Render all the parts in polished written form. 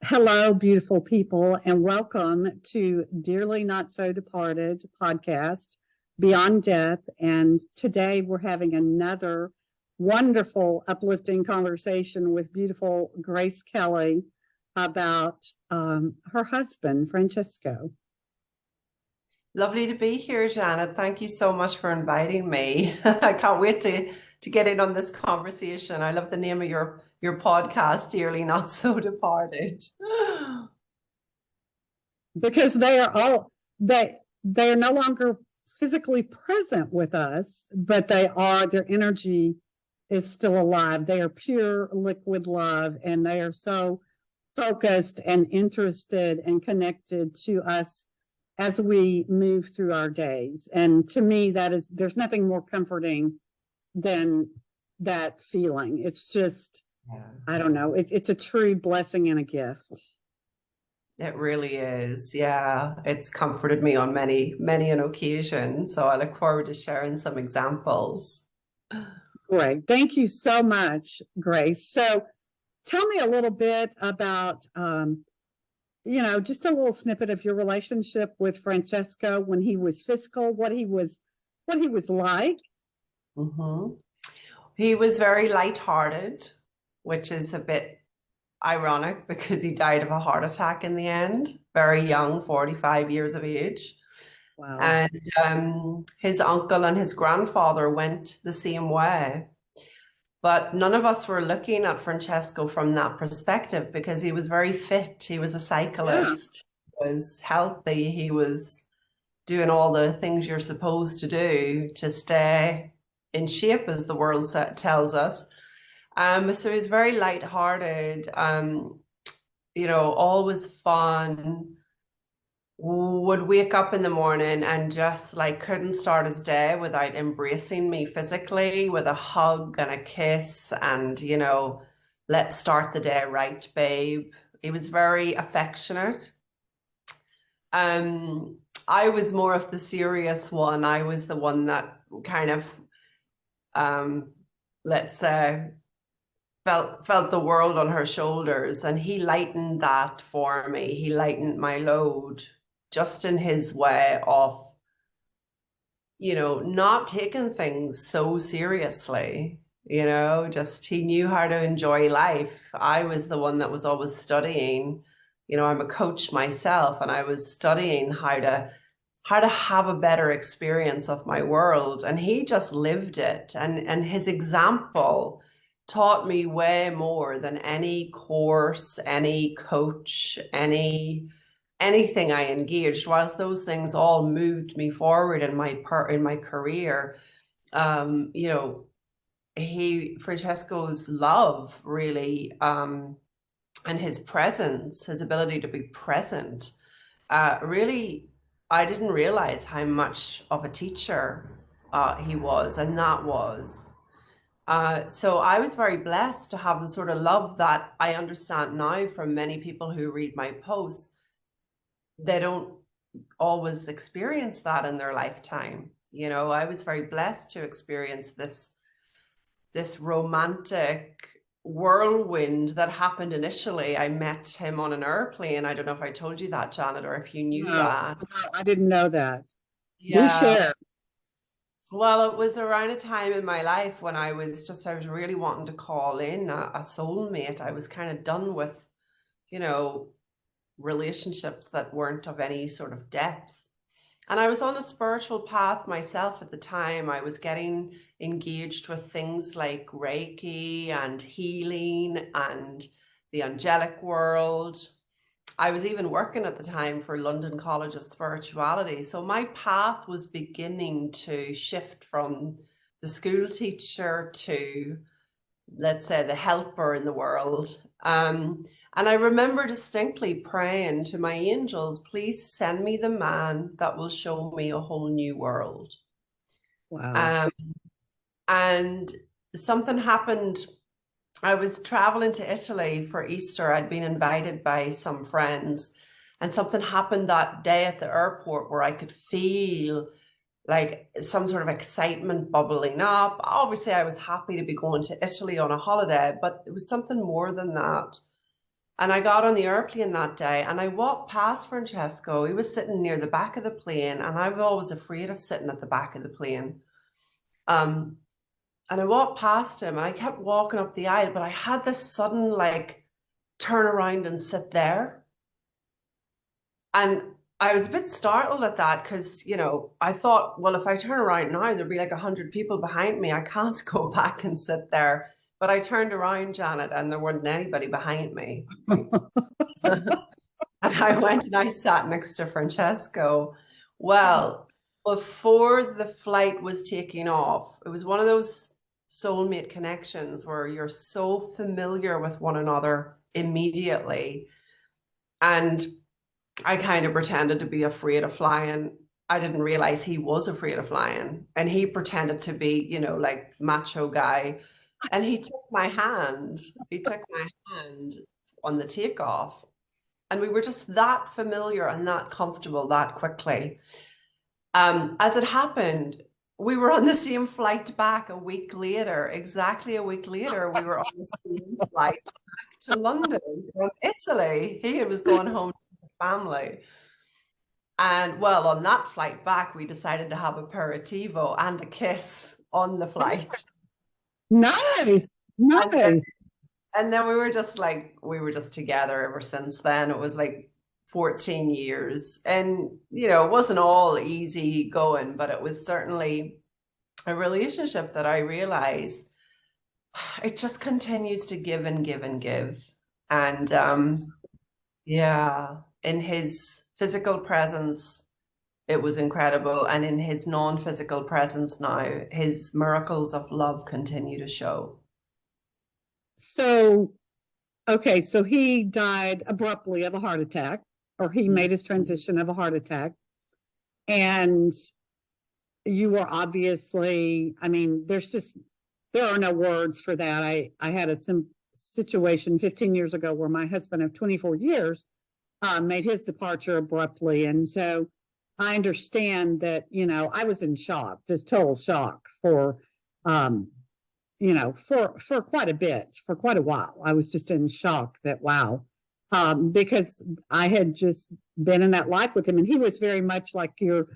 Hello, beautiful people, and welcome to Dearly Not So Departed podcast, Beyond Death. And today we're having another wonderful, uplifting conversation with beautiful Grace Kelly about her husband, Francesco. Lovely to be here, Janet. Thank you so much for inviting me. I can't wait to get in on this conversation. I love the name of your podcast, Dearly Not So Departed. Because they are no longer physically present with us, but their energy is still alive. They are pure liquid love, and they are so focused and interested and connected to us as we move through our days. And to me, there's nothing more comforting than that feeling. It's just, Yeah. I don't know, it's a true blessing and a gift. It really is. Yeah, it's comforted me on many an occasion. So I look forward to sharing some examples. Great. Thank you so much, Grace. So tell me a little bit about, just a little snippet of your relationship with Francesco when he was physical, what he was like. hmm He was very lighthearted, which is a bit ironic because he died of a heart attack in the end, very young, 45 years of age. Wow. And his uncle and his grandfather went the same way. But none of us were looking at Francesco from that perspective because he was very fit. He was a Yeah. cyclist, he was healthy, he was doing all the things you're supposed to do to stay in shape, as the world tells us. So he's very lighthearted, always fun, would wake up in the morning and just like couldn't start his day without embracing me physically with a hug and a kiss and, let's start the day right, babe. He was very affectionate. Um, I was more of the serious one. I was the one that kind of, um, let's say, felt the world on her shoulders, and he lightened that for me. He lightened my load just in his way of, not taking things so seriously. Just he knew how to enjoy life. I was the one that was always studying. I'm a coach myself, and I was studying how to have a better experience of my world, and he just lived it, and his example taught me way more than any course, any coach, anything I engaged. Whilst those things all moved me forward in my career, you know, he Francesco's love really, and his presence, his ability to be present, really, I didn't realize how much of a teacher he was, and that was. So I was very blessed to have the sort of love that I understand now from many people who read my posts. They don't always experience that in their lifetime. I was very blessed to experience this romantic whirlwind that happened initially. I met him on an airplane. I don't know if I told you that, Janet, or if you knew No, that. no, I didn't know that. Do Yeah. share. Well, it was around a time in my life when I was really wanting to call in a soulmate. I was kind of done with, you know, relationships that weren't of any sort of depth. And I was on a spiritual path myself at the time. I was getting engaged with things like Reiki and healing and the angelic world. I was even working at the time for London College of Spirituality. So my path was beginning to shift from the school teacher to, let's say, the helper in the world. And I remember distinctly praying to my angels, please send me the man that will show me a whole new world. Wow. Um, and something happened. I was traveling to Italy for Easter. I'd been invited by some friends, and something happened that day at the airport where I could feel like some sort of excitement bubbling up. Obviously, I was happy to be going to Italy on a holiday, but it was something more than that. And I got on the airplane that day and I walked past Francesco. He was sitting near the back of the plane, and I was always afraid of sitting at the back of the plane. Um, and I walked past him and I kept walking up the aisle, but I had this sudden like turn around and sit there. And I was a bit startled at that because, I thought, well, if I turn around now, there'll be like 100 people behind me. I can't go back and sit there. But I turned around, Janet, and there wasn't anybody behind me. And I went and I sat next to Francesco. Well, before the flight was taking off, it was one of those soulmate connections where you're so familiar with one another immediately. And I kind of pretended to be afraid of flying. I didn't realize he was afraid of flying. And he pretended to be, like macho guy. And he took my hand. He took my hand on the takeoff. And we were just that familiar and that comfortable that quickly. As it happened, we were on the same flight back a week later. Exactly a week later, we were on the same flight back to London from Italy. He was going home to his family. And well, on that flight back, we decided to have aperitivo and a kiss on the flight. Nice, And then nice. And then we were just together ever since then. It was like 14 years. And, it wasn't all easy going, but it was certainly a relationship that I realized it just continues to give and give and give. And yeah, in his physical presence, it was incredible. And in his non-physical presence now, his miracles of love continue to show. So, okay, so he died abruptly of a heart attack, or he made his transition of a heart attack. And you were obviously, I mean, there are no words for that. I had a situation 15 years ago where my husband of 24 years made his departure abruptly. And so I understand that, I was in shock, just total shock um, for quite a bit, for quite a while. I was just in shock that, wow, because I had just been in that life with him. And he was very much like you're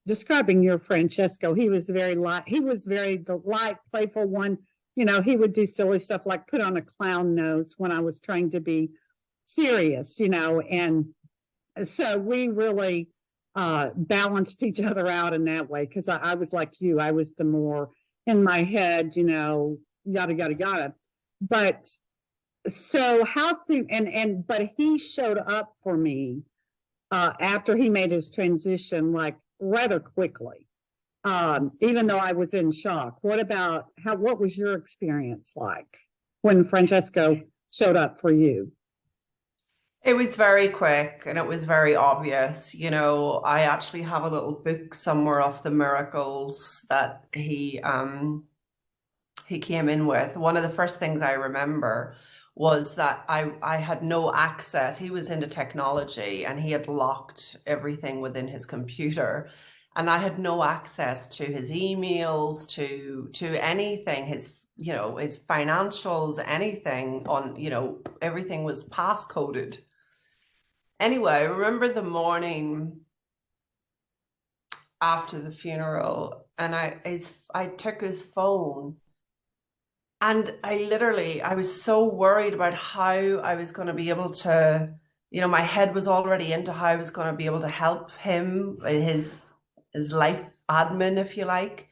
describing your Francesco. He was very the light, playful one. He would do silly stuff like put on a clown nose when I was trying to be serious, and so we really balanced each other out in that way because I was like you. I was the more in my head, yada yada yada. But so how soon but he showed up for me after he made his transition like rather quickly. Even though I was in shock. What was your experience like when Francesco showed up for you? It was very quick and it was very obvious. I actually have a little book somewhere of the miracles that he came in with. One of the first things I remember was that I had no access. He was into technology and he had locked everything within his computer. And I had no access to his emails, to anything, his financials, anything on, everything was passcoded. Anyway, I remember the morning after the funeral, and I took his phone, and I was so worried about how I was going to be able to, my head was already into how I was going to be able to help him, his life admin, if you like.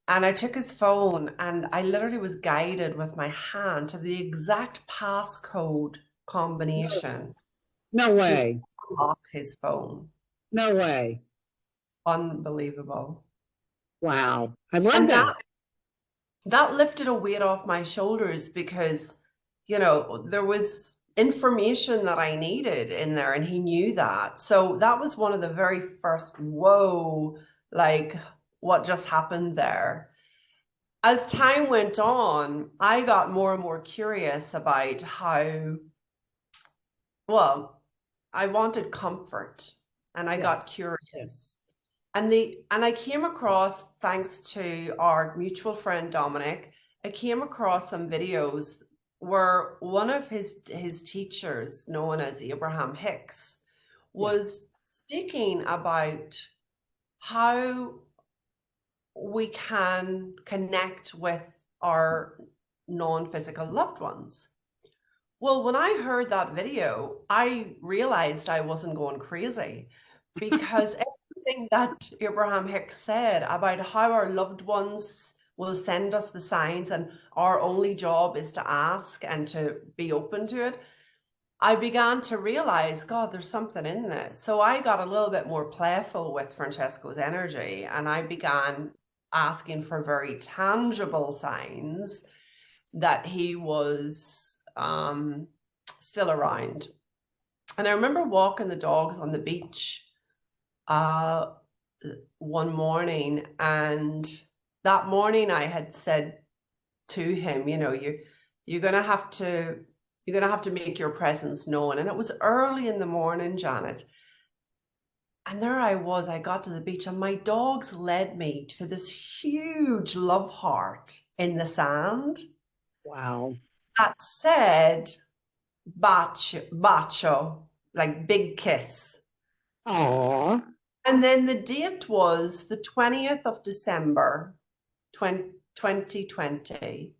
And I took his phone, and I literally was guided with my hand to the exact passcode combination No to way. unlock his phone. No way. Unbelievable. Wow. I love And that. that lifted a weight off my shoulders because, there was information that I needed in there and he knew that. So that was one of the very first, whoa, like what just happened there. As time went on, I got more and more curious about well, I wanted comfort and I got Yes. curious. And I came across, thanks to our mutual friend Dominic, I came across some videos where one of his teachers, known as Abraham Hicks, Yeah. was speaking about how we can connect with our non-physical loved ones. Well, when I heard that video, I realized I wasn't going crazy because everything that Abraham Hicks said about how our loved ones will send us the signs and our only job is to ask and to be open to it, I began to realize, God, there's something in this. So I got a little bit more playful with Francesco's energy and I began asking for very tangible signs that he was still around. And I remember walking the dogs on the beach uh, one morning, and that morning I had said to him, you know, you're gonna have to make your presence known. And it was early in the morning, Janet. And there I was, I got to the beach, and my dogs led me to this huge love heart in the sand Wow. that said bacio, like big kiss. Aw. And then the date was the 20th of December, 2020.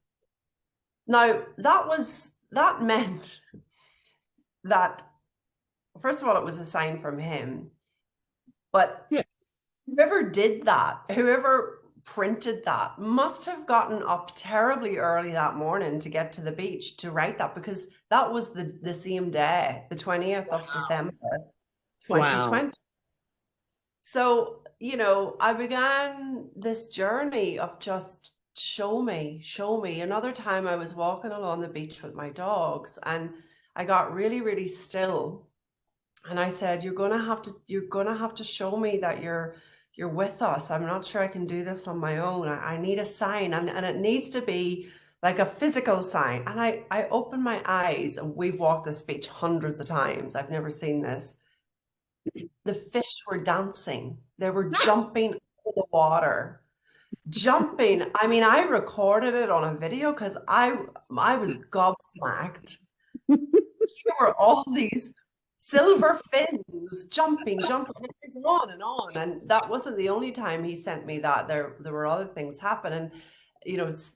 Now, that meant that, first of all, it was a sign from him. But Yes. whoever did that, whoever printed that, must have gotten up terribly early that morning to get to the beach to write that, because that was the same day, the 20th of December, Wow. 2020. So, you know, I began this journey of just show me, show me. Another time I was walking along the beach with my dogs and I got really, really still. And I said, you're gonna have to show me that you're with us. I'm not sure I can do this on my own. I need a sign, and it needs to be like a physical sign. And I opened my eyes, and we've walked this beach hundreds of times. I've never seen this. The fish were dancing. They were jumping in the water. Jumping. I mean, I recorded it on a video because I was gobsmacked. Here were all these silver fins jumping, jumping, and it goes on and on. And that wasn't the only time he sent me that. There were other things happening, you know, it's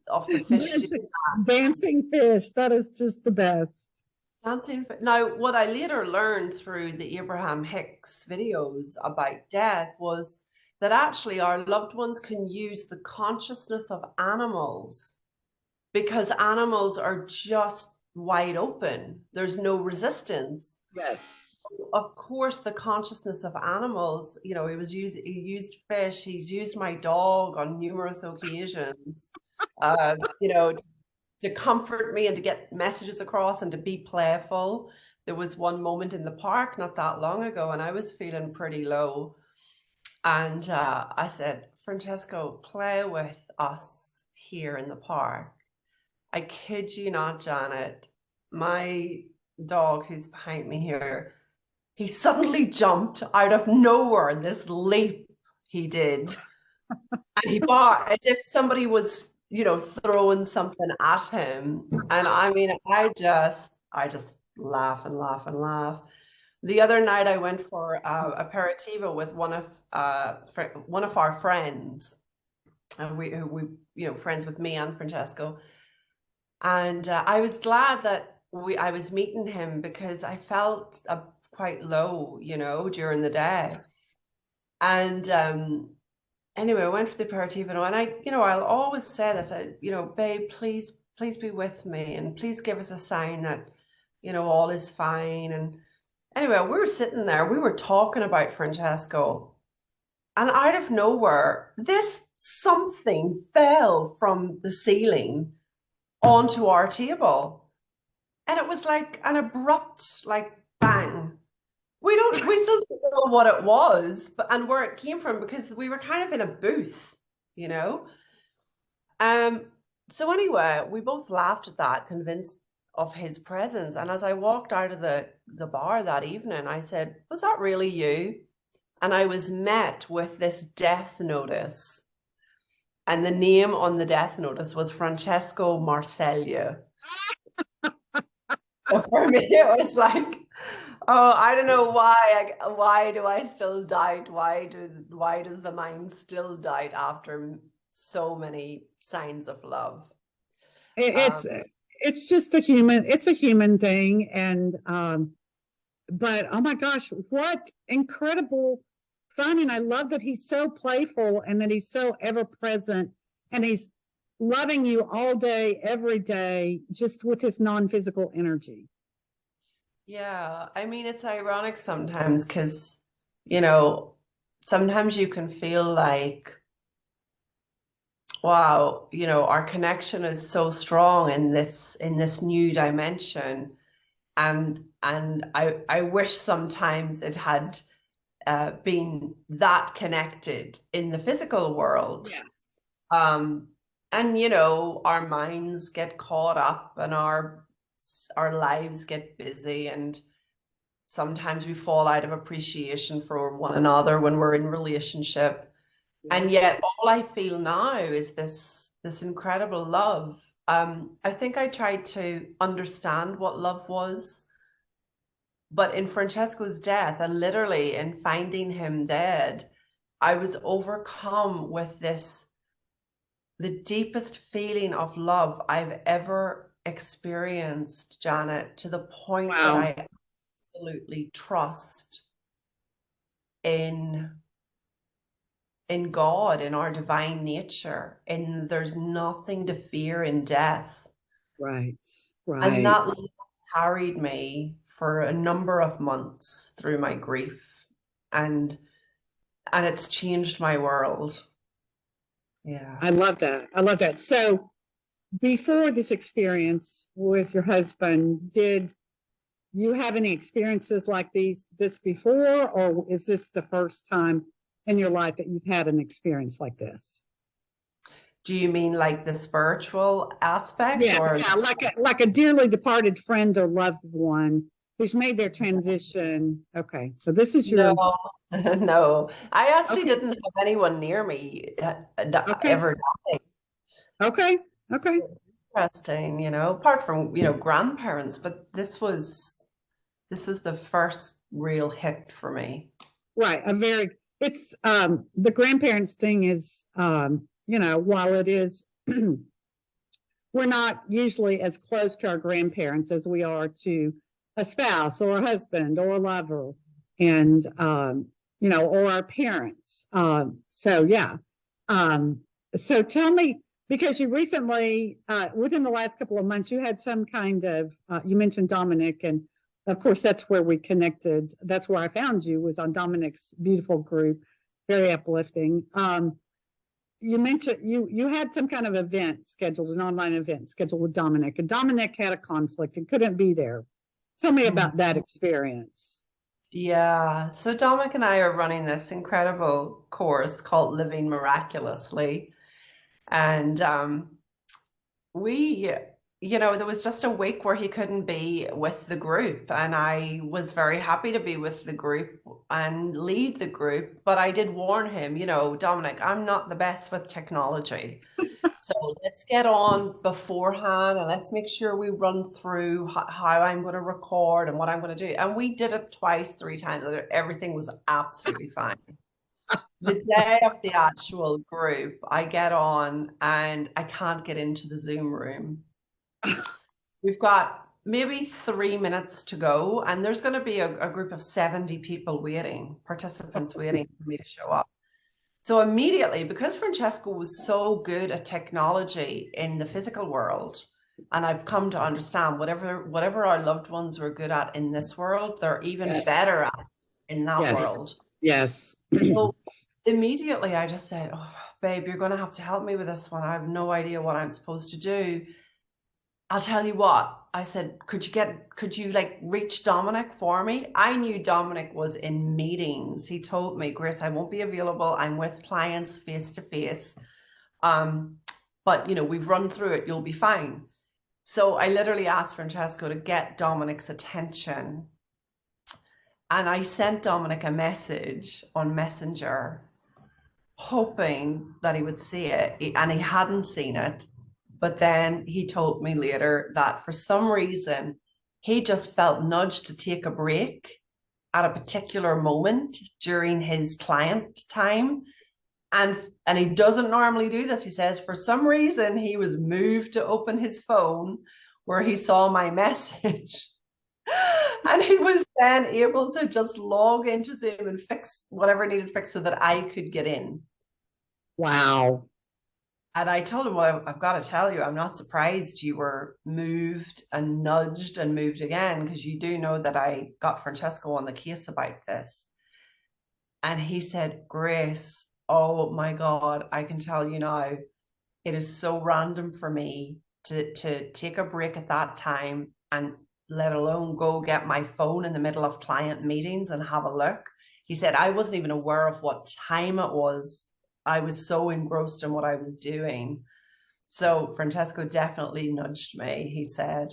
of the fish doing Dancing, dancing fish. That is just the best. dancing. Now, what I later learned through the Abraham Hicks videos about death was that actually our loved ones can use the consciousness of animals because animals are just wide open. There's no resistance. Yes. Of course, the consciousness of animals, you know, he used fish, he's used my dog on numerous occasions, you know, to comfort me and to get messages across and to be playful. There was one moment in the park not that long ago, and I was feeling pretty low. And I said, Francesco, play with us here in the park. I kid you not, Janet. My dog, who's behind me here, he suddenly jumped out of nowhere, this leap he did. And he barked as if somebody was, you know, throwing something at him. And I mean, I just laugh and laugh and laugh. The other night I went for aperitivo with one of our friends, and we you know friends with me and Francesco. And I was glad that I was meeting him because I felt quite low, you know, during the day. And anyway, I went for the aperitivo, and you know, I'll always say this, you know, babe, please be with me, and please give us a sign that, you know, all is fine. And anyway, we were sitting there, we were talking about Francesco, and out of nowhere, this something fell from the ceiling onto our table. And it was like an abrupt, like bang. We still don't know what it was, but and where it came from because we were kind of in a booth, you know. Um. So anyway, we both laughed at that, convinced of his presence. And as I walked out of the bar that evening, I said, "Was that really you?" And I was met with this death notice, and the name on the death notice was Francesco Marcellia. So for me, it was like, oh, I don't know why do I still doubt? Why does the mind still doubt after so many signs of love? It- Um, It's it's just it's a human thing. And but oh my gosh, what incredible fun. And I love that he's so playful and that he's so ever present and he's loving you all day, every day, just with his non-physical energy. yeah, I mean, it's ironic sometimes because, you know, sometimes you can feel like, wow, our connection is so strong in this new dimension. And I wish sometimes it had been that connected in the physical world. Yes. Um, and our minds get caught up and our lives get busy, and sometimes we fall out of appreciation for one another when we're in relationship. And Yes. yet all I feel now is this incredible love. I think I tried to understand what love was, but in Francesco's death, and literally in finding him dead, I was overcome with the deepest feeling of love I've ever experienced, Janet, to the point that Wow. I absolutely trust in in God, in our divine nature, and there's nothing to fear in death. Right. And Right. that love carried me for a number of months through my grief. And it's changed my world. Yeah. I love that. I love that. So before this experience with your husband, did you have any experiences like this before, or is this the first time in your life that you've had an experience like this? Do you mean like the spiritual aspect Yeah, or yeah, like a dearly departed friend or loved one who's made their transition. Okay, so this is no? your No, I actually okay, didn't have anyone near me okay, ever die. okay, okay. Interesting, apart from, grandparents, but this was the first real hit for me. Right, a very it's the grandparents thing is while it is we're not usually as close to our grandparents as we are to a spouse or a husband or a lover, and or our parents. So yeah. Um, so tell me, because you recently, within the last couple of months, you had some kind of, you mentioned Dominic, and of course that's where we connected. That's where I found you, was on Dominic's beautiful group, very uplifting. You mentioned you had some kind of event scheduled, an online event scheduled with Dominic, and Dominic had a conflict and couldn't be there. Tell me Mhm. about that experience. Yeah. So Dominic and I are running this incredible course called Living Miraculously. And we, there was just a week where he couldn't be with the group. And I was very happy to be with the group and lead the group. But I did warn him, Dominic, I'm not the best with technology. So let's get on beforehand and let's make sure we run through how I'm going to record and what I'm going to do. And we did it twice, three times. Everything was absolutely fine. The day of the actual group, I get on and I can't get into the Zoom room. We've got maybe 3 minutes to go, and there's going to be a group of 70 people waiting, participants waiting for me to show up. So immediately, because Francesco was so good at technology in the physical world, and I've come to understand whatever our loved ones were good at in this world, they're even Yes, better at in that yes, world. yes. So immediately I just said, "Oh, babe, you're going to have to help me with this one. I have no idea what I'm supposed to do." I'll tell you what, I said, could you like reach Dominic for me? I knew Dominic was in meetings. He told me, Grace, I won't be available. I'm with clients face to face. Um, but we've run through it. You'll be fine. So I literally asked Francesco to get Dominic's attention. And I sent Dominic a message on Messenger, hoping that he would see it. And he hadn't seen it. But then he told me later that for some reason, he just felt nudged to take a break at a particular moment during his client time. And he doesn't normally do this. He says for some reason he was moved to open his phone where he saw my message. And he was then able to just log into Zoom and fix whatever needed fixed so that I could get in. Wow. And I told him, well, I've got to tell you, I'm not surprised you were moved and nudged and moved again, because you do know that I got Francesco on the case about this. And he said, Grace, oh my God, I can tell you now, it is so random for me to take a break at that time, and let alone go get my phone in the middle of client meetings and have a look. He said, I wasn't even aware of what time it was. I was so engrossed in what I was doing. So Francesco definitely nudged me, he said.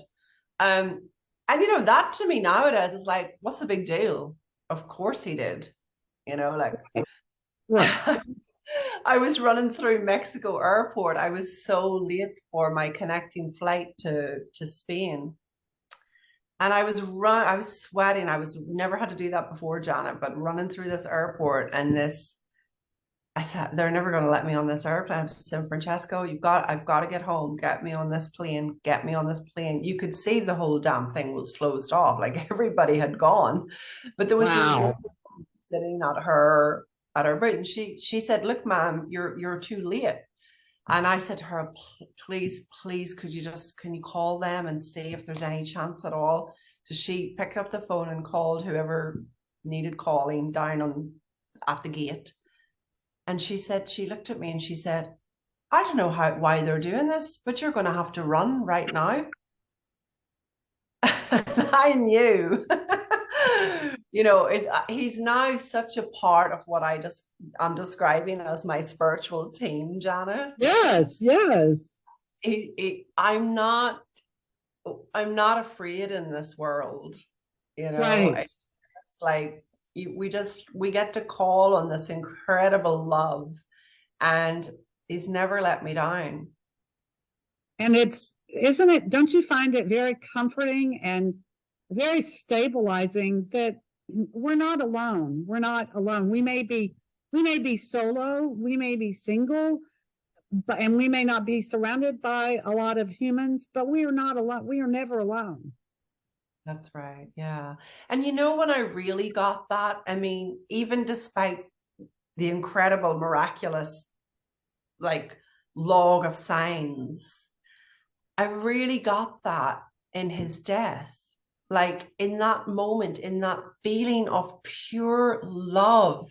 And you know, that to me nowadays is like, what's the big deal? Of course he did. You know, like Right. I was running through Mexico airport. I was so late for my connecting flight to Spain. And I was sweating. I was never had to do that before, Janet, but running through this airport, and this, I thought they're never going to let me on this airplane. I said, Francesco, I've got to get home. Get me on this plane. Get me on this plane. You could see the whole damn thing was closed off. Like everybody had gone, but there was this woman Wow. sitting at her booth, and she said, "Look, ma'am, you're too late." And I said to her, please, can you call them and see if there's any chance at all? So she picked up the phone and called whoever needed calling down at the gate. And she looked at me and she said, I don't know why they're doing this, but you're going to have to run right now. I knew, he's now such a part of what I'm describing as my spiritual team, Janet. Yes, yes. I'm not afraid in this world. Right. It's like we get to call on this incredible love, and he's never let me down. And isn't it, don't you find it very comforting and very stabilizing that we're not alone? We're not alone. We may be solo, we may be single, and we may not be surrounded by a lot of humans, but we are not alone. We are never alone. That's right. Yeah. And when I really got that, I mean, even despite the incredible, miraculous, like, log of signs, I really got that in his death. Like, in that moment, in that feeling of pure love.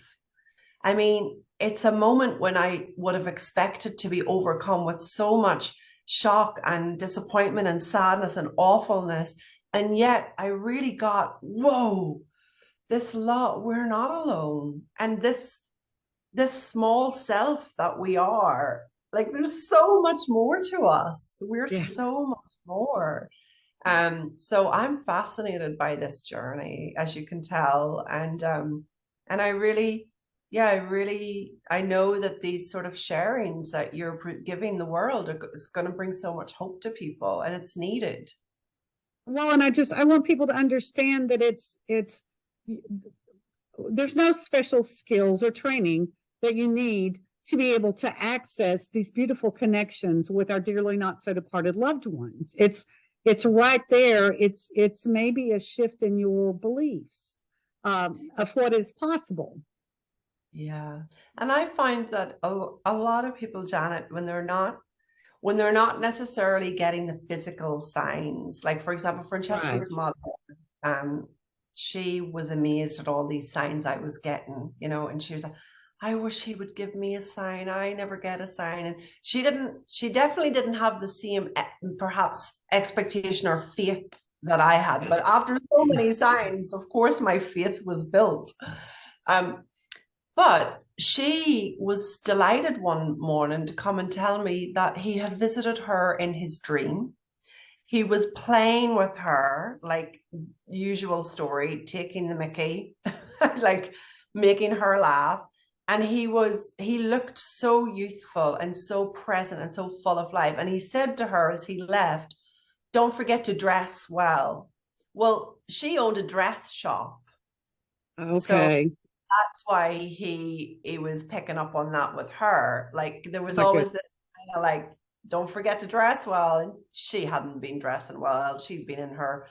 I mean, it's a moment when I would have expected to be overcome with so much shock and disappointment and sadness and awfulness. And yet I really got, whoa, this love, we're not alone. And this small self that we are, like, there's so much more to us. We're Yes. so much more. So I'm fascinated by this journey, as you can tell. And I really, yeah, I know that these sort of sharings that you're giving the world is going to bring so much hope to people, and it's needed. Well, and I want people to understand that it's there's no special skills or training that you need to be able to access these beautiful connections with our dearly not so departed loved ones. It's right there. It's maybe a shift in your beliefs of what is possible. Yeah. And I find that a lot of people, Janet, when they're not necessarily getting the physical signs, like, for example, Right. Francesco's mother, um, she was amazed at all these signs I was getting, and she was like, I wish he would give me a sign. I never get a sign. And she definitely didn't have the same, perhaps, expectation or faith that I had. But after so many signs, of course, my faith was built. Um, but she was delighted one morning to come and tell me that he had visited her in his dream. He was playing with her, like, usual story, taking the mickey, like, making her laugh. And he looked so youthful and so present and so full of life. And he said to her as he left, don't forget to dress well. Well, she owned a dress shop. So Okay. that's why he was picking up on that with her. Like there was Like it. always this kind of like, don't forget to dress well. And she hadn't been dressing well. She'd been in her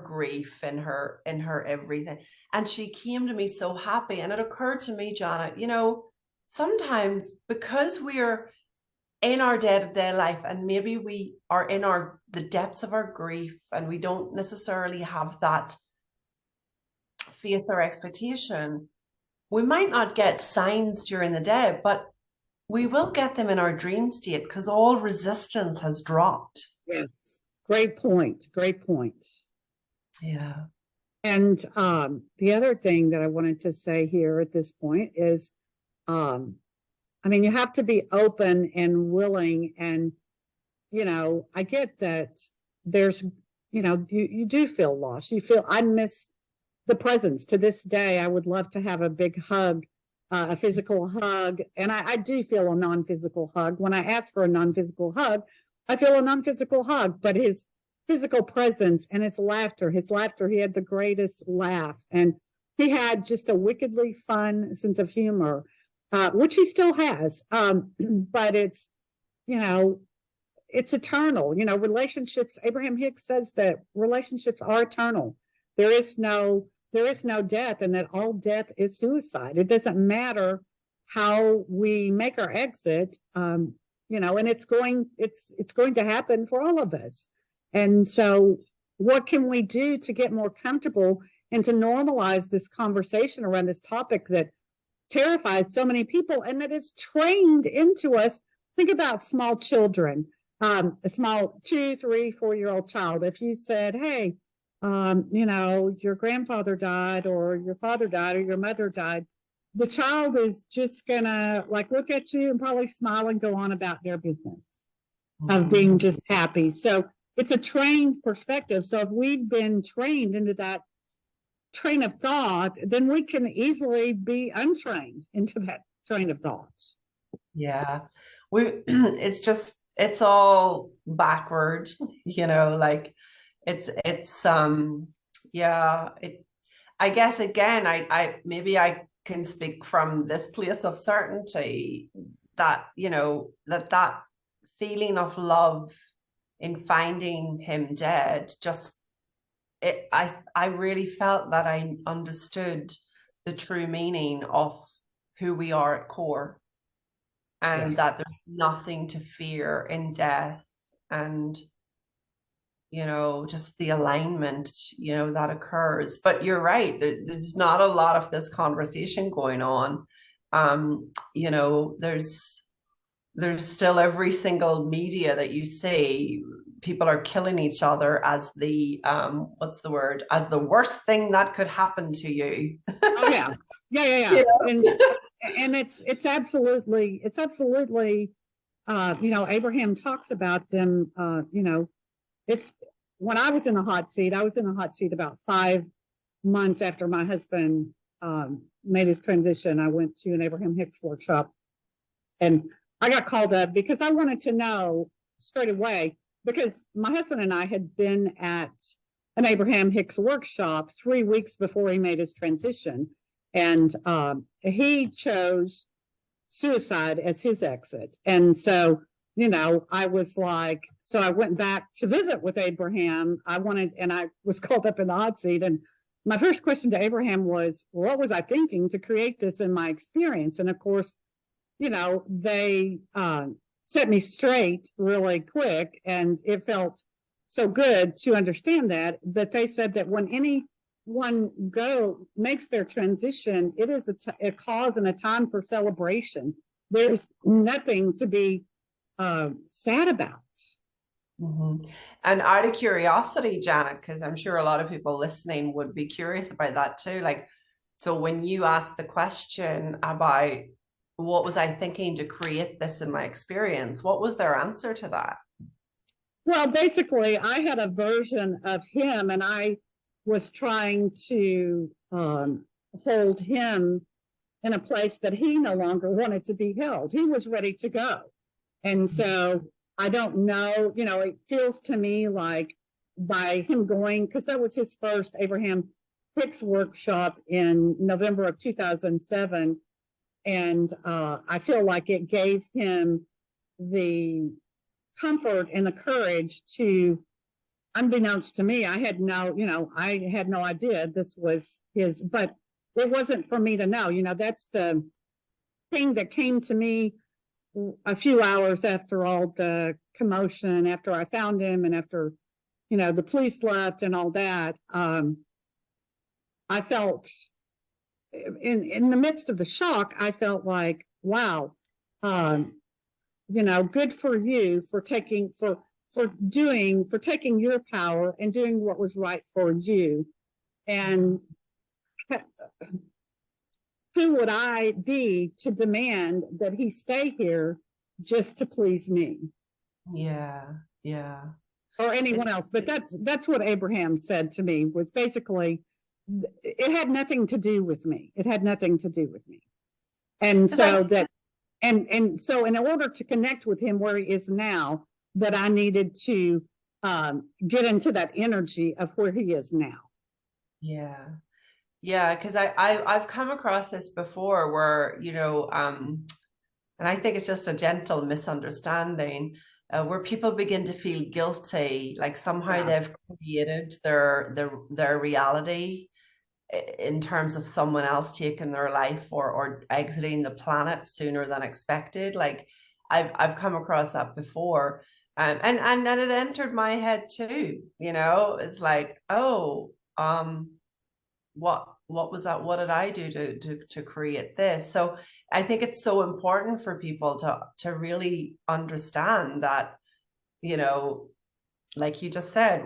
grief and her everything. And she came to me so happy. And it occurred to me, Janet, sometimes because we're in our day-to-day life and maybe we are in the depths of our grief and we don't necessarily have that faith or expectation, we might not get signs during the day, but we will get them in our dream state because all resistance has dropped. Yes. Great point. Great point. Yeah. And the other thing that I wanted to say here at this point is, I mean, you have to be open and willing. And, I get that there's, you do feel lost. You feel, I miss the presence to this day. I would love to have a big hug, a physical hug. And I do feel a non-physical hug. When I ask for a non-physical hug, I feel a non-physical hug, but his physical presence and his laughter, he had the greatest laugh. And he had just a wickedly fun sense of humor, which he still has. But you know, it's eternal. Relationships, Abraham Hicks says that relationships are eternal. There is no death, and that all death is suicide. It doesn't matter how we make our exit, and it's going to happen for all of us. And so what can we do to get more comfortable and to normalize this conversation around this topic that terrifies so many people and that is trained into us? Think about small children, a small 2, 3, 4-year-old child. If you said, hey, your grandfather died or your father died or your mother died, the child is just gonna like look at you and probably smile and go on about their business of being just happy. So it's a trained perspective. So if we've been trained into that train of thought, then we can easily be untrained into that train of thought. Yeah. It's all backward, like yeah, I guess again, I maybe I can speak from this place of certainty that, that feeling of love in finding him dead, I really felt that I understood the true meaning of who we are at core, and Yes. that there's nothing to fear in death, and just the alignment that occurs. But you're right, there's not a lot of this conversation going on. There's still every single media that you see, people are killing each other as the what's the word, as the worst thing that could happen to you. Oh yeah. Yeah. And it's absolutely Abraham talks about them. It's when I was in a hot seat, about 5 months after my husband made his transition. I went to an Abraham Hicks workshop, and I got called up because I wanted to know straight away, because my husband and I had been at an Abraham Hicks workshop 3 weeks before he made his transition. And he chose suicide as his exit. And so, I was like, so I went back to visit with Abraham. And I was called up in the hot seat. And my first question to Abraham was, what was I thinking to create this in my experience? And of course, they set me straight really quick. And it felt so good to understand that. But they said that when anyone makes their transition, it is a cause and a time for celebration. There's nothing to be sad about. Mm-hmm. And out of curiosity, Janet, because I'm sure a lot of people listening would be curious about that too. Like, so when you asked the question about what was I thinking to create this in my experience, what was their answer to that? Well, basically, I had a version of him, and I was trying to hold him in a place that he no longer wanted to be held. He was ready to go. And so I don't know, it feels to me like by him going, because that was his first Abraham Hicks workshop in November of 2007. And I feel like it gave him the comfort and the courage to, unbeknownst to me, I had no idea this was his, but it wasn't for me to know. That's the thing that came to me a few hours after all the commotion, after I found him and after, the police left and all that. I felt in the midst of the shock, I felt like, wow, good for you for taking your power and doing what was right for you. And who would I be to demand that he stay here just to please me? Yeah, yeah. Or anyone else. But that's what Abraham said to me, was basically, it had nothing to do with me. It had nothing to do with me. And so so in order to connect with him where he is now, that I needed to get into that energy of where he is now. Yeah. Yeah, because I've come across this before where, and I think it's just a gentle misunderstanding where people begin to feel guilty, like somehow they've created their reality in terms of someone else taking their life or exiting the planet sooner than expected. Like I've come across that before. And it entered my head too, it's like, oh, what was that? What did I do to create this? So I think it's so important for people to really understand that, like you just said,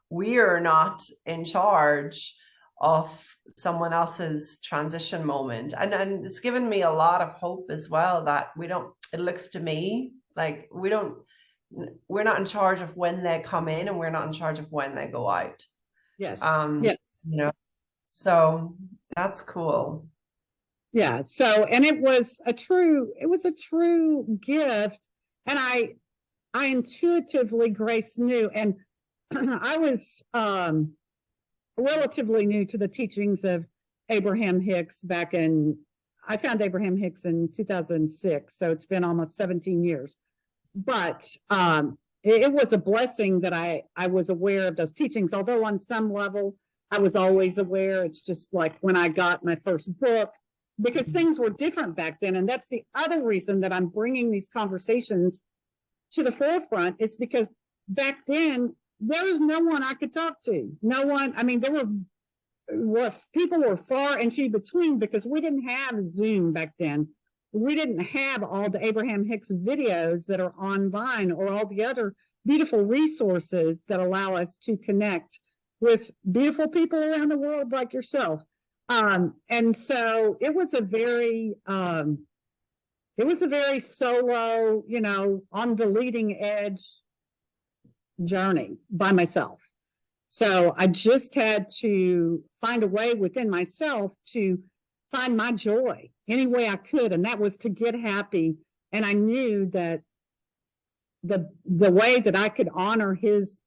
we are not in charge of someone else's transition moment. And it's given me a lot of hope as well that it looks to me like we're not in charge of when they come in and we're not in charge of when they go out. Yes. Yes. So that's cool. Yeah. So, and it was a true gift. And I intuitively, Grace knew, and I was relatively new to the teachings of Abraham Hicks I found Abraham Hicks in 2006. So it's been almost 17 years, but it was a blessing that I was aware of those teachings, although on some level I was always aware. It's just like when I got my first book, because things were different back then. And that's the other reason that I'm bringing these conversations to the forefront, is because back then there was no one I could talk to. No one. I mean, people were far and few between, because we didn't have Zoom back then. We didn't have all the Abraham Hicks videos that are online, or all the other beautiful resources that allow us to connect with beautiful people around the world like yourself. And so it was a very solo, on the leading edge journey by myself. So I just had to find a way within myself to find my joy any way I could. And that was to get happy. And I knew that the way that I could honor his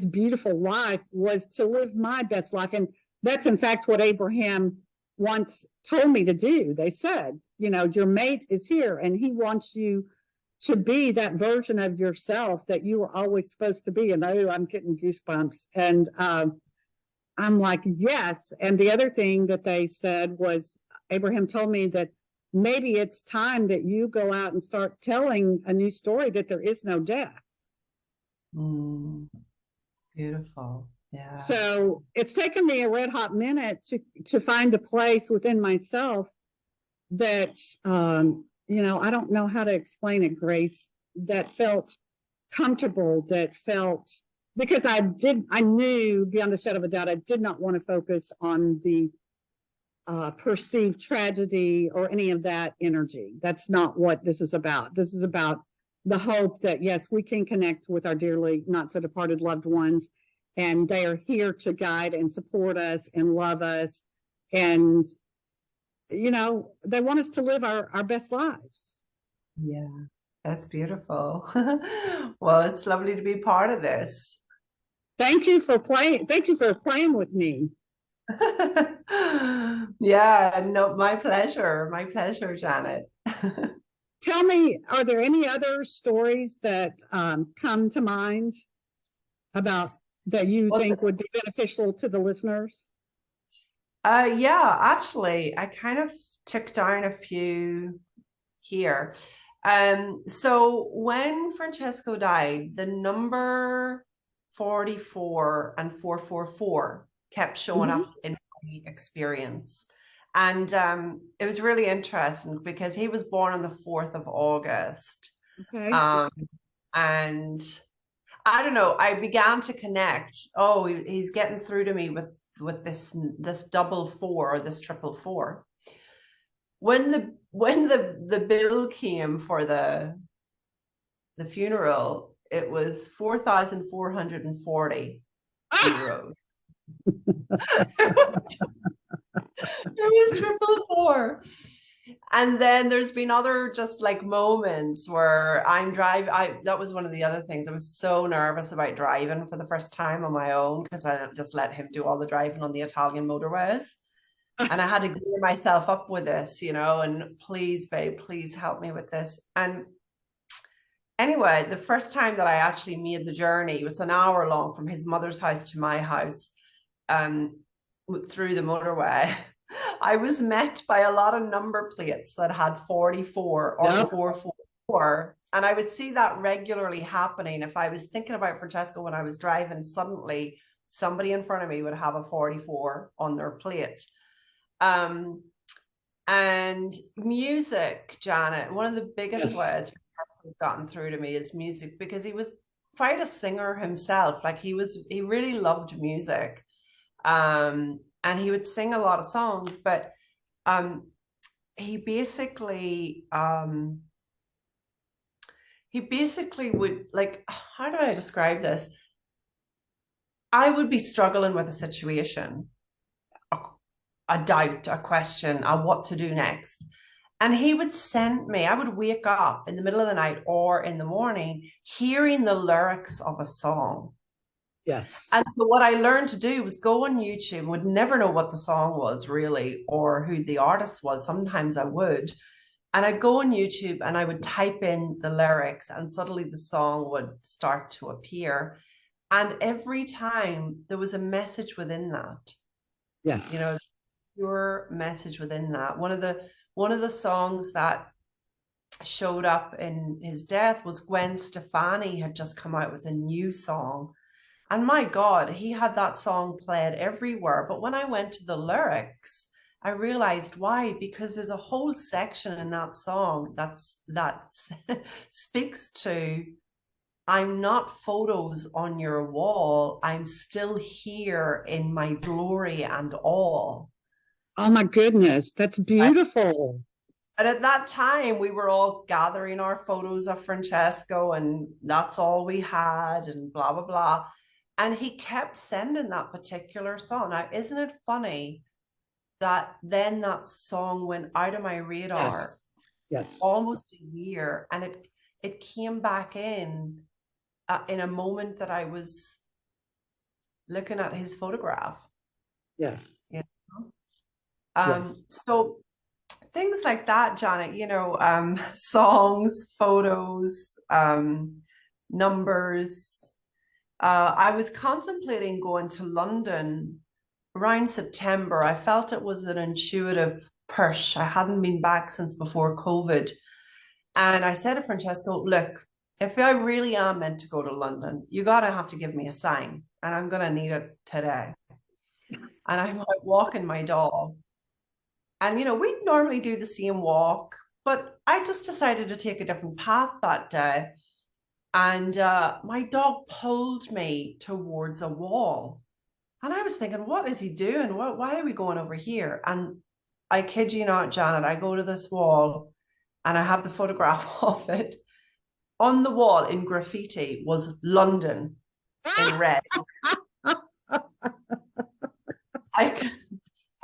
beautiful life was to live my best life. And that's in fact what Abraham once told me to do. They said, your mate is here and he wants you to be that version of yourself that you were always supposed to be. And I'm getting goosebumps. And I'm like, yes. And the other thing that they said was, Abraham told me that maybe it's time that you go out and start telling a new story, that there is no death. Beautiful. Yeah. So it's taken me a red hot minute to find a place within myself that, I don't know how to explain it, Grace, that felt comfortable, that felt, because I knew beyond a shadow of a doubt, I did not want to focus on the perceived tragedy or any of that energy. That's not what this is about. This is about the hope that, yes, we can connect with our dearly not so departed loved ones, and they are here to guide and support us and love us. And they want us to live our best lives. Yeah, that's beautiful. Well, it's lovely to be part of this. Thank you for playing. Thank you for playing with me. Yeah, no, my pleasure. My pleasure, Janet. Tell me, are there any other stories that come to mind about that you Well, think would be beneficial to the listeners? yeah, actually, I kind of took down a few here. So when Francesco died, the number 44 and 444 kept showing Mhm. up in my experience. And it was really interesting because he was born on the 4th of August. Okay. Um, and I don't know, I began to connect. Oh, he's getting through to me with this double four or this triple four. When the bill came for the funeral, it was 4,440 euros. It was triple four. And then there's been other just like moments where I'm driving. I That was one of the other things. I was so nervous about driving for the first time on my own because I just let him do all the driving on the Italian motorways. And I had to gear myself up with this, and please, babe, please help me with this. And anyway, the first time that I actually made the journey, it was an hour long from his mother's house to my house, um, through the motorway. I was met by a lot of number plates that had 44 or Yep. 444. And I would see that regularly happening. If I was thinking about Francesco when I was driving, suddenly somebody in front of me would have a 44 on their plate. And music, Janet, one of the biggest Yes. ways has gotten through to me is music because he was quite a singer himself. Like he really loved music. And he would sing a lot of songs, but um he basically um he basically would, like, how do I describe this? I would be struggling with a situation, a, a doubt, a question, a what to do next. And he would send me, I would wake up in the middle of the night or in the morning hearing the lyrics of a song. Yes. And so what I learned to do was go on YouTube, would never know what the song was really or who the artist was. Sometimes I would. And I'd go on YouTube and I would type in the lyrics and suddenly the song would start to appear. And every time there was a message within that, you know, Yes. pure message within that. One of the songs that showed up in his death was Gwen Stefani had just come out with a new song. And my God, he had that song played everywhere. But when I went to the lyrics, I realized why, because there's a whole section in that song that speaks to, I'm not photos on your wall. I'm still here in my glory and all. Oh my goodness, that's beautiful. And at that time, we were all gathering our photos of Francesco, and that's all we had, and blah, blah, blah. And he kept sending that particular song. Now, isn't it funny that then that song went out of my radar Yes. Yes. almost a year, and it came back in a moment that I was looking at his photograph. Yes. You know? Yes. So things like that, Janet, songs, photos, numbers. I was contemplating going to London around September. I felt it was an intuitive push. I hadn't been back since before COVID. And I said to Francesco, look, if I really am meant to go to London, you gotta have to give me a sign. And I'm gonna need it today. And I'm out walking my dog. And we'd normally do the same walk, but I just decided to take a different path that day. And my dog pulled me towards a wall. And I was thinking, what is he doing? Why are we going over here? And I kid you not, Janet, I go to this wall and I have the photograph of it. On the wall in graffiti was London in red. I,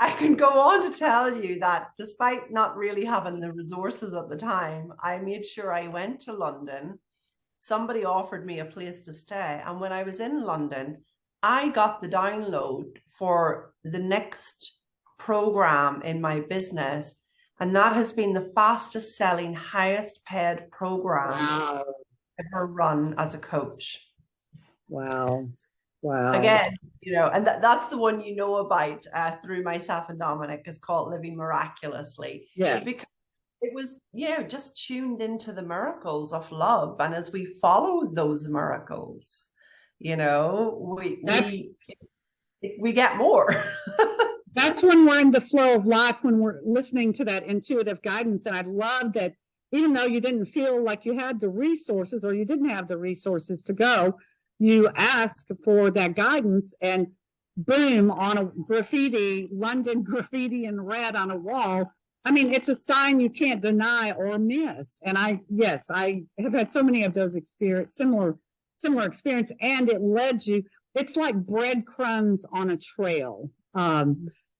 I can go on to tell you that despite not really having the resources at the time, I made sure I went to London. Somebody offered me a place to stay. And when I was in London, I got the download for the next program in my business. And that has been the fastest selling, highest paid program Wow. ever run as a coach. Wow. Wow. Again, you know, and that's the one you know about through myself and Dominic is called Living Miraculously. But because Yes. it was, yeah, just tuned into the miracles of love. And as we follow those miracles, you know, That's we get more. that's when we're in the flow of life, when we're listening to that intuitive guidance. And I love that even though you didn't feel like you had the resources or you didn't have the resources to go, you asked for that guidance and boom, on a graffiti, London graffiti in red on a wall. I mean, it's a sign you can't deny or miss. And yes, I have had so many of those similar experience, and it led you. It's like breadcrumbs on a trail.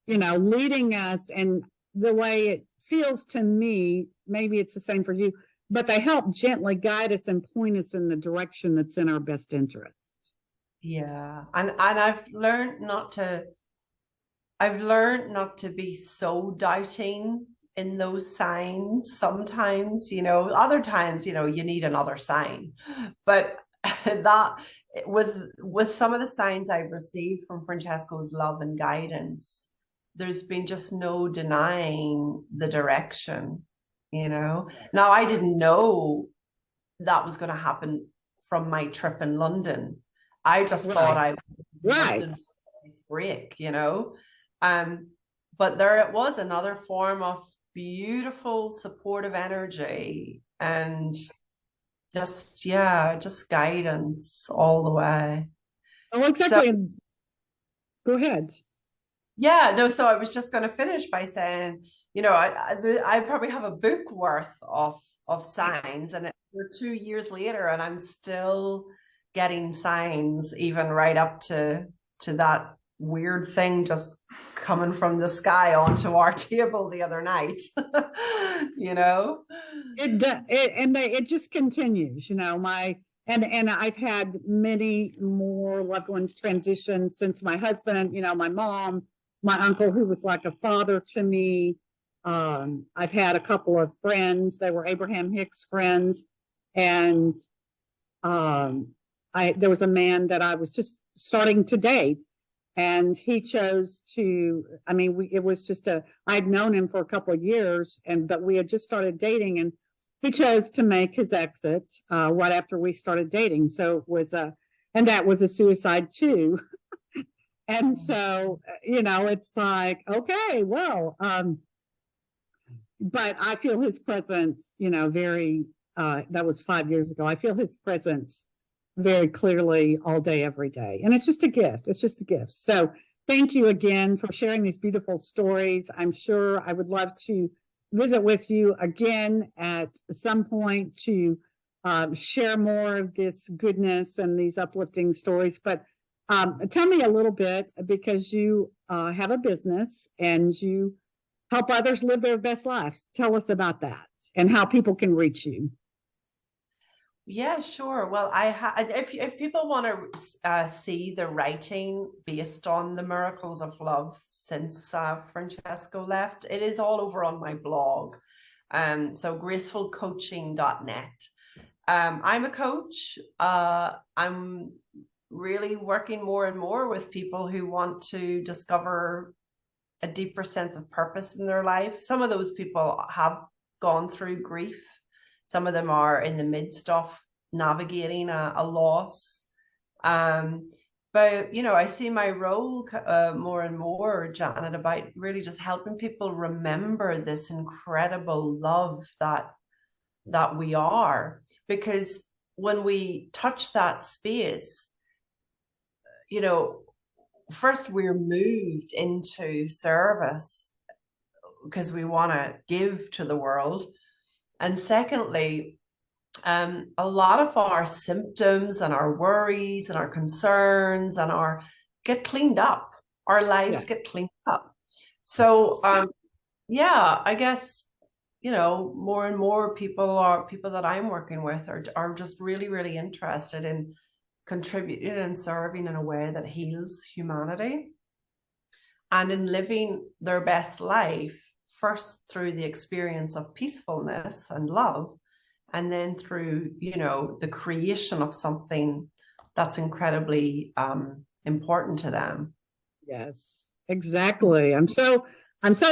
Leading us, and the way it feels to me, maybe it's the same for you, but they help gently guide us and point us in the direction that's in our best interest. Yeah. And I've learned not to be so doubting in those signs sometimes, you know, other times, you know, you need another sign. But that with some of the signs I've received from Francesco's love and guidance, there's been just no denying the direction, you know. Now I didn't know that was going to happen from my trip in London. I just thought Right. I was in Right. London for this break, you know. Um, but there it was, another form of beautiful supportive energy and just, yeah, just guidance all the way. Oh, So exactly. Go ahead. yeah, no, so I was just going to finish by saying, you know, I probably have a book worth of signs, and we're 2 years later, and I'm still getting signs, even right up to that weird thing just coming from the sky onto our table the other night. You know? It just continues, and I've had many more loved ones transition since my husband, my mom, my uncle, who was like a father to me. I've had a couple of friends, they were Abraham Hicks friends, and there was a man that I was just starting to date, and he chose to. I mean, it was just I'd known him for a couple of years, but we had just started dating, and he chose to make his exit right after we started dating. So it was and that was a suicide too. And so, it's like, okay, well, but I feel his presence, very, that was 5 years ago. I feel his presence very clearly all day, every day. And it's just a gift. It's just a gift. So thank you again for sharing these beautiful stories. I'm sure I would love to visit with you again at some point to share more of this goodness and these uplifting stories. But tell me a little bit, because you have a business and you help others live their best lives. Tell us about that and how people can reach you. Yeah, sure. Well, if people want to see the writing based on the miracles of love since Francesco left, it is all over on my blog. So gracefulcoaching.net. I'm a coach. I'm really working more and more with people who want to discover a deeper sense of purpose in their life. Some of those people have gone through grief. Some of them are in the midst of navigating a loss. But, I see my role more and more, Janet, about really just helping people remember this incredible love that we are. Because when we touch that space, first we're moved into service because we want to give to the world. And secondly, a lot of our symptoms and our worries and our concerns and get cleaned up. Our lives Yeah. get cleaned up. So, yeah, I guess, more and more people that I'm working with are just really, really interested in contributing and serving in a way that heals humanity and in living their best life, first through the experience of peacefulness and love, and then through, the creation of something that's incredibly important to them. Yes, exactly. I'm so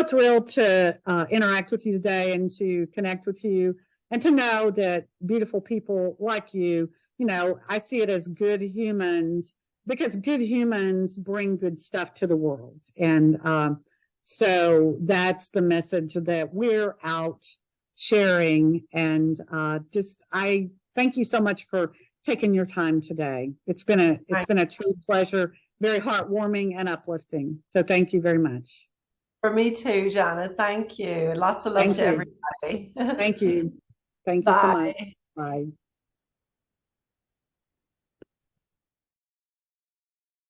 thrilled to interact with you today and to connect with you and to know that beautiful people like you, I see it as good humans because good humans bring good stuff to the world. And so that's the message that we're out sharing. And just I thank you so much for taking your time today. It's been a true pleasure, very heartwarming and uplifting. So thank you very much. For me too, Janet. Thank you. Lots of love Thank to you. everybody. Thank you. Thank you so much. Bye. Bye.